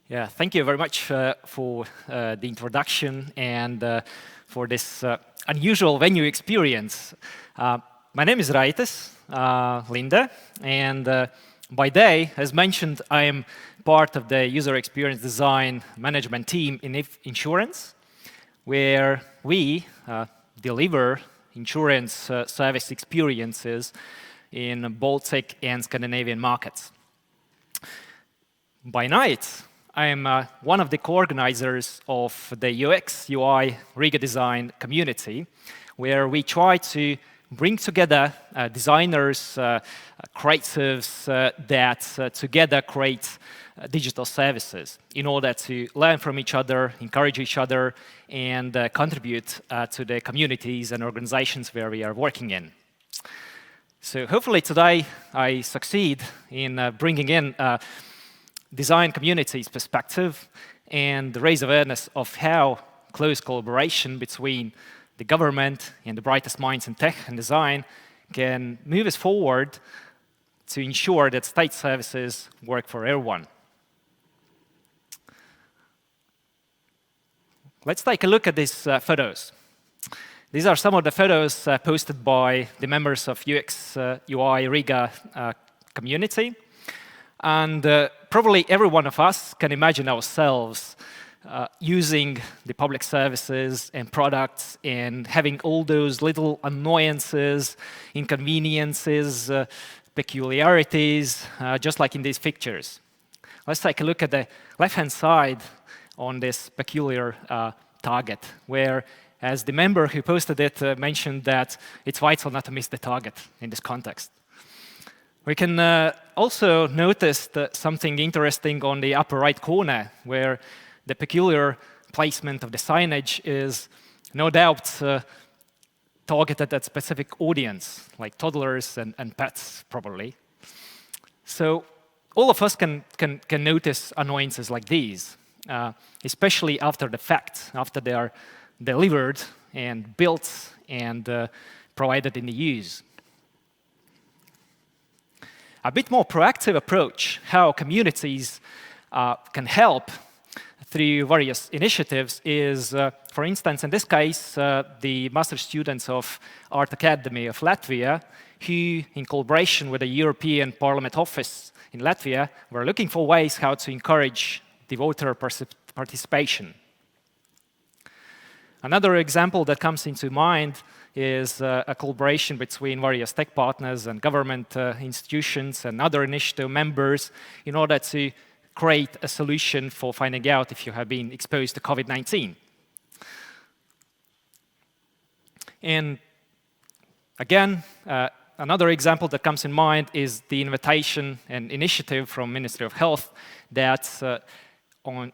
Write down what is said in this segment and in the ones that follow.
Yeah, thank you very much for the introduction and for this unusual venue experience. My name is Raitis Linde, and by day, as mentioned, I am part of the user experience design management team in insurance, where we deliver insurance service experiences in Baltic and Scandinavian markets. By night, I am one of the co-organizers of the UX UI Riga design community, where we try to bring together designers, creatives that together create digital services in order to learn from each other, encourage each other, and contribute to the communities and organizations where we are working in. So hopefully today I succeed in bringing in design community's perspective and raise awareness of how close collaboration between the government and the brightest minds in tech and design can move us forward to ensure that state services work for everyone. Let's take a look at these photos. These are some of the photos posted by the members of UX UI Riga community. And probably every one of us can imagine ourselves using the public services and products and having all those little annoyances, inconveniences, peculiarities, just like in these pictures. Let's take a look at the left-hand side on this peculiar target, where, as the member who posted it mentioned, that it's vital not to miss the target in this context. We can also notice something interesting on the upper right corner, where the peculiar placement of the signage is no doubt targeted at a specific audience, like toddlers and pets, probably. So all of us can notice annoyances like these, especially after the fact, after they are delivered and built and provided in the use. A bit more proactive approach, how communities can help through various initiatives is, for instance, in this case, the master students of Art Academy of Latvia, who, in collaboration with the European Parliament office in Latvia, were looking for ways how to encourage the voter participation. Another example that comes into mind is a collaboration between various tech partners and government institutions and other initiative members in order to create a solution for finding out if you have been exposed to COVID-19. And again, another example that comes in mind is the invitation and initiative from Ministry of Health that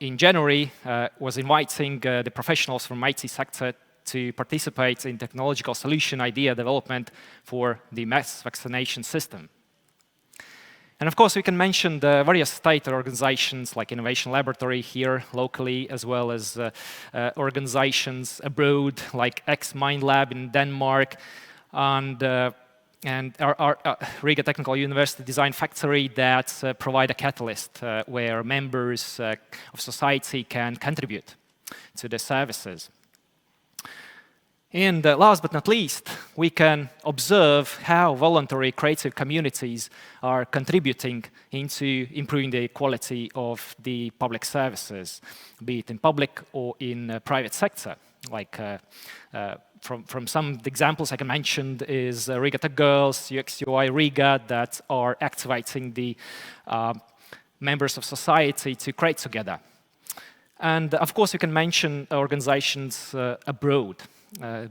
in January was inviting the professionals from IT sector to participate in technological solution idea development for the mass vaccination system. And of course, we can mention the various state organizations like Innovation Laboratory here locally, as well as organizations abroad like X-Mind in Denmark and our Riga Technical University Design Factory that provide a catalyst where members of society can contribute to the services. And last but not least, we can observe how voluntary creative communities are contributing into improving the quality of the public services, be it in public or in private sector. Like from some examples I can mention is Riga Tech Girls, UX UI Riga, that are activating the members of society to create together. And of course, you can mention organizations abroad.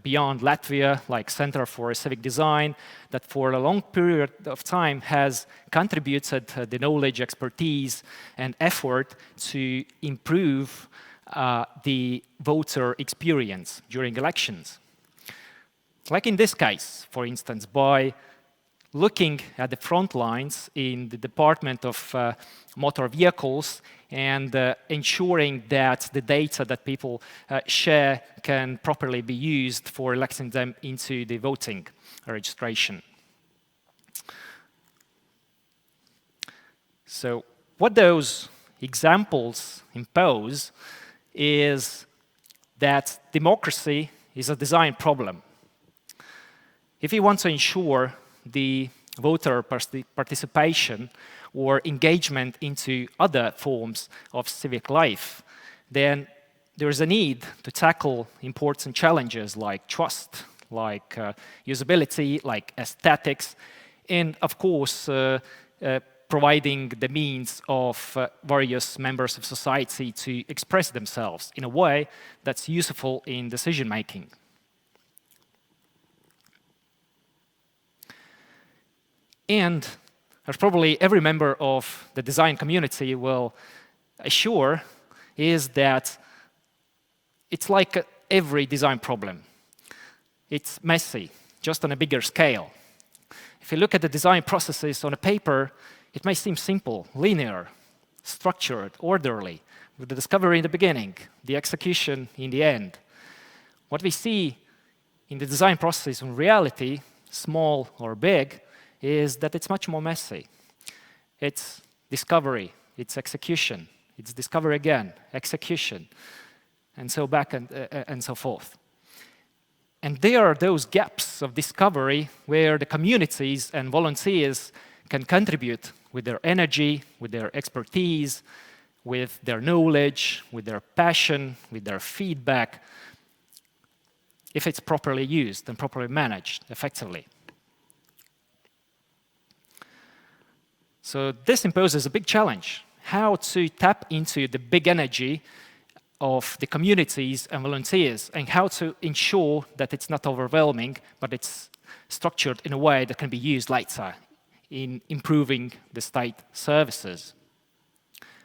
Beyond Latvia, like Center for Civic Design, that for a long period of time has contributed the knowledge, expertise, and effort to improve the voter experience during elections. Like in this case, for instance, by looking at the front lines in the department of motor vehicles and ensuring that the data that people share can properly be used for electing them into the voting registration. So what those examples impose is that democracy is a design problem. If you want to ensure the voter participation or engagement into other forms of civic life, then there is a need to tackle important challenges like trust, like usability, like aesthetics, and of course, providing the means of various members of society to express themselves in a way that's useful in decision making. And as probably every member of the design community will assure, is that it's like every design problem. It's messy, just on a bigger scale. If you look at the design processes on a paper, it may seem simple, linear, structured, orderly, with the discovery in the beginning, the execution in the end. What we see in the design process in reality, small or big, is that it's much more messy. It's discovery, it's execution, it's discovery again, execution, and so back and so forth. And there are those gaps of discovery where the communities and volunteers can contribute with their energy, with their expertise, with their knowledge, with their passion, with their feedback, if it's properly used and properly managed effectively. So this imposes a big challenge, how to tap into the big energy of the communities and volunteers, and how to ensure that it's not overwhelming, but it's structured in a way that can be used later in improving the state services.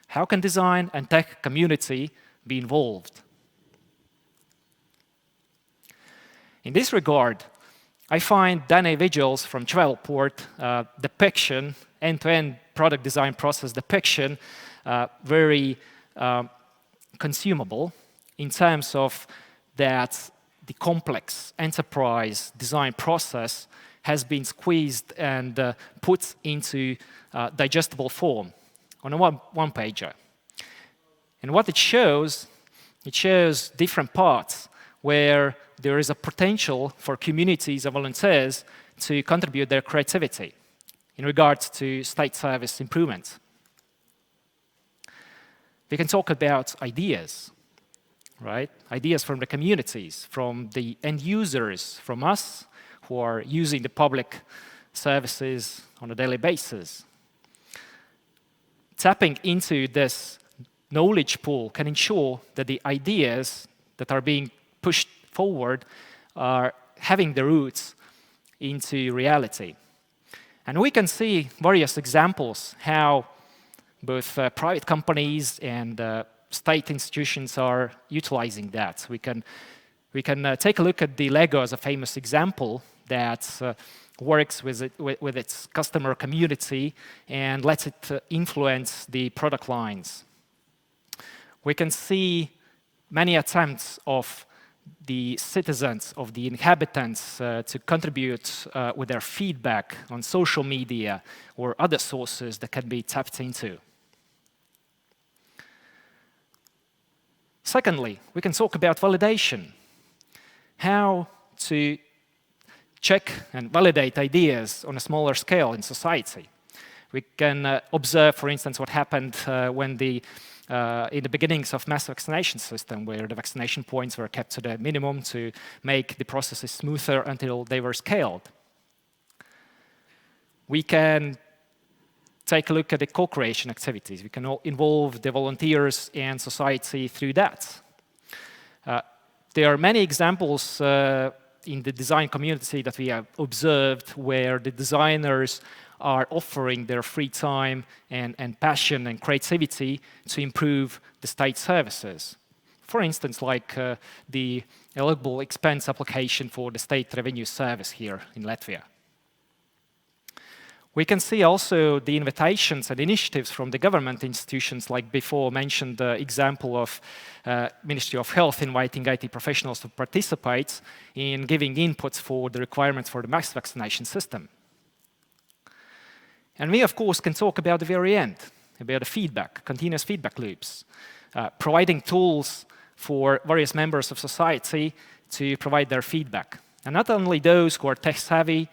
How can design and tech community be involved? In this regard, I find Danny Vigil's from Travelport depiction, end-to-end product design process depiction, very consumable in terms of that the complex enterprise design process has been squeezed and put into digestible form on a one-pager. And what it shows different parts where there is a potential for communities and volunteers to contribute their creativity in regards to state service improvements. We can talk about ideas, right? Ideas from the communities, from the end users, from us who are using the public services on a daily basis. Tapping into this knowledge pool can ensure that the ideas that are being pushed forward are having the roots into reality. And we can see various examples how both private companies and state institutions are utilizing that. We can take a look at the Lego as a famous example that works with its customer community and lets it influence the product lines. We can see many attempts of the citizens, of the inhabitants to contribute with their feedback on social media or other sources that can be tapped into. Secondly, we can talk about validation. How to check and validate ideas on a smaller scale in society. We can observe, for instance, what happened when in the beginnings of mass vaccination system, where the vaccination points were kept to the minimum to make the processes smoother until they were scaled. We can take a look at the co-creation activities. We can involve the volunteers and society through that. There are many examples in the design community that we have observed where the designers are offering their free time and passion and creativity to improve the state services. For instance, like the eligible expense application for the state revenue service here in Latvia. We can see also the invitations and initiatives from the government institutions, like before mentioned the example of Ministry of Health inviting IT professionals to participate in giving inputs for the requirements for the mass vaccination system. And we, of course, can talk about the very end, about the feedback, continuous feedback loops, providing tools for various members of society to provide their feedback. And not only those who are tech-savvy,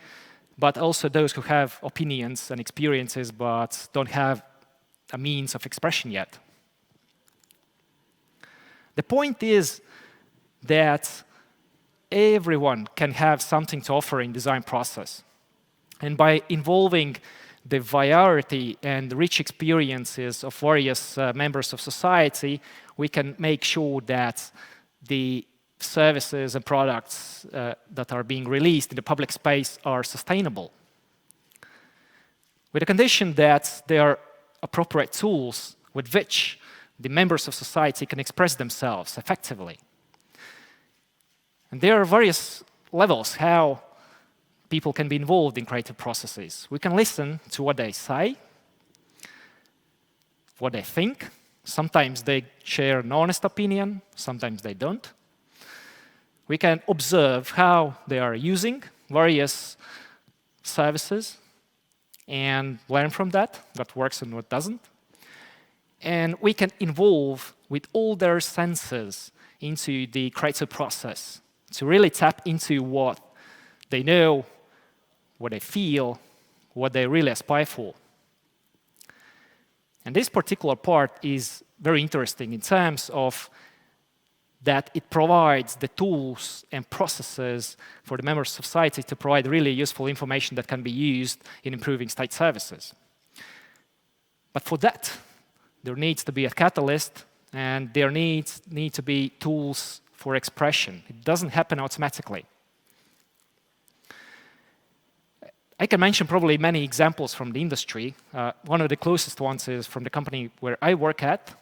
but also those who have opinions and experiences but don't have a means of expression yet. The point is that everyone can have something to offer in design process. And by involving the variety and rich experiences of various members of society, we can make sure that the services and products that are being released in the public space are sustainable, with the condition that they are appropriate tools with which the members of society can express themselves effectively. And there are various levels how people can be involved in creative processes. We can listen to what they say, what they think. Sometimes they share an honest opinion, sometimes they don't. We can observe how they are using various services and learn from that, what works and what doesn't. And we can involve with all their senses into the creative process to really tap into what they know, what they feel, what they really aspire for. And this particular part is very interesting in terms of that it provides the tools and processes for the members of society to provide really useful information that can be used in improving state services. But for that, there needs to be a catalyst, and there need to be tools for expression. It doesn't happen automatically. I can mention probably many examples from the industry. One of the closest ones is from the company where I work at,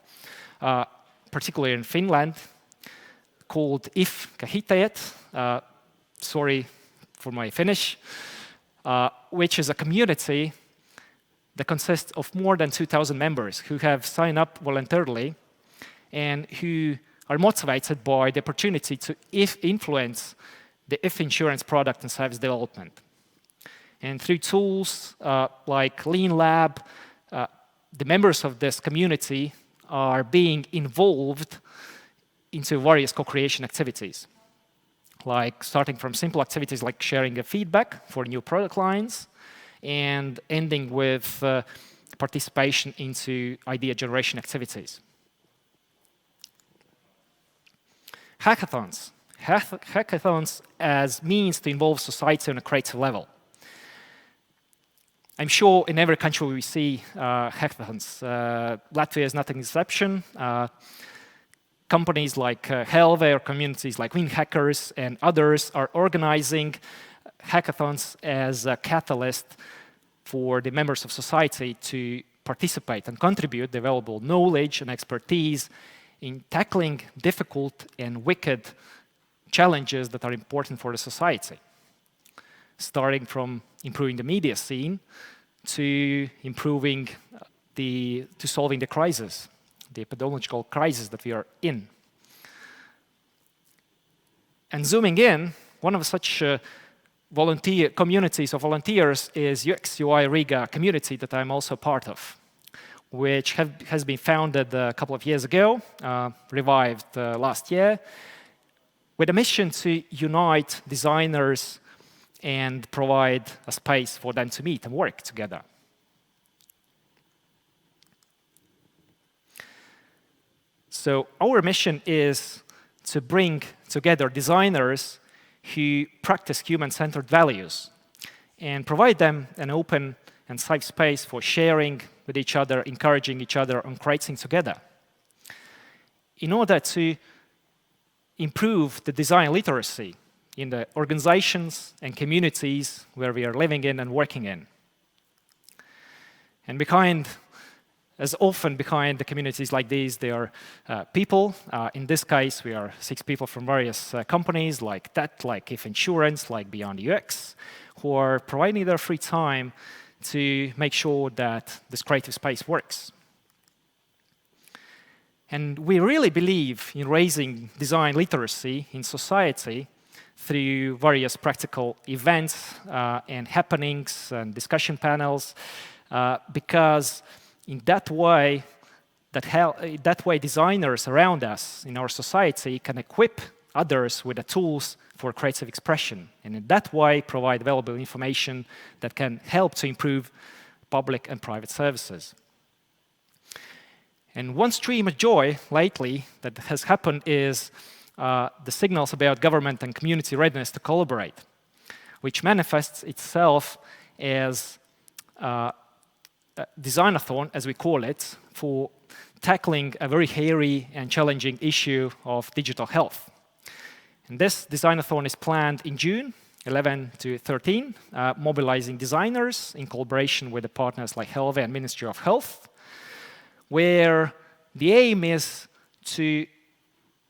particularly in Finland, called If Kehittäjät, sorry for my Finnish, which is a community that consists of more than 2,000 members who have signed up voluntarily and who are motivated by the opportunity to influence the If insurance product and service development. And through tools like Lean Lab, the members of this community are being involved into various co-creation activities, like starting from simple activities like sharing a feedback for new product lines and ending with participation into idea generation activities. Hackathons. Hackathons as means to involve society on a creative level. I'm sure in every country we see hackathons. Latvia is not an exception. Companies like Helve or communities like WinHackers and others are organizing hackathons as a catalyst for the members of society to participate and contribute the valuable knowledge and expertise in tackling difficult and wicked challenges that are important for the society, starting from improving the media scene to solving the crisis, the epidemiological crisis that we are in. And zooming in, one of such volunteer communities of volunteers is UX UI Riga community that I'm also part of, which has been founded a couple of years ago, revived last year, with a mission to unite designers and provide a space for them to meet and work together. So our mission is to bring together designers who practice human-centered values and provide them an open and safe space for sharing with each other, encouraging each other on creating together. In order to improve the design literacy in the organizations and communities where we are living in and working in. And as often behind the communities like these, there are people. In this case, we are 6 people from various companies like that, like If Insurance, like Beyond UX, who are providing their free time to make sure that this creative space works. And we really believe in raising design literacy in society through various practical events and happenings and discussion panels, because in that way, designers around us in our society can equip others with the tools for creative expression, and in that way provide valuable information that can help to improve public and private services. And one stream of joy lately that has happened is the signals about government and community readiness to collaborate, which manifests itself as Designathorn, as we call it, for tackling a very hairy and challenging issue of digital health. And this Designathorn is planned in June 11 to 13, mobilizing designers in collaboration with the partners like Helve and Ministry of Health, where the aim is to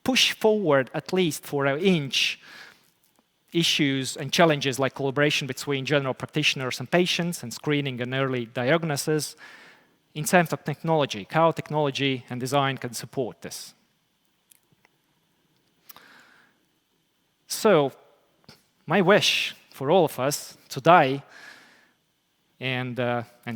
push forward, at least for an inch, issues and challenges like collaboration between general practitioners and patients and screening and early diagnosis in terms of technology, how technology and design can support this. So, my wish for all of us today and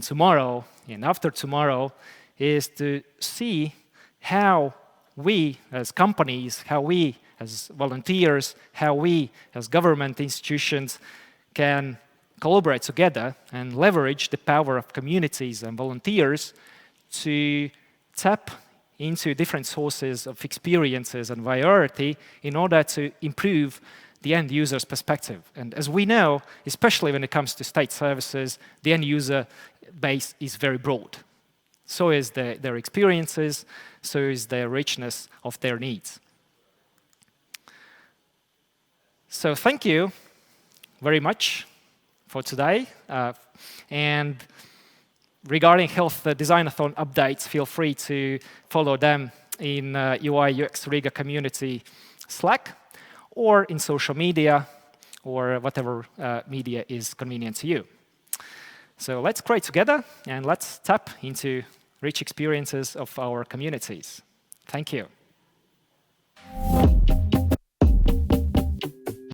tomorrow and after tomorrow is to see how we as companies, how we as volunteers, how we as government institutions can collaborate together and leverage the power of communities and volunteers to tap into different sources of experiences and variety in order to improve the end user's perspective. And as we know, especially when it comes to state services, the end user base is very broad. So is their experiences, so is the richness of their needs. So thank you very much for today. And regarding Health Designathon updates, feel free to follow them in UI UX Riga community Slack or in social media or whatever media is convenient to you. So let's create together and let's tap into rich experiences of our communities. Thank you.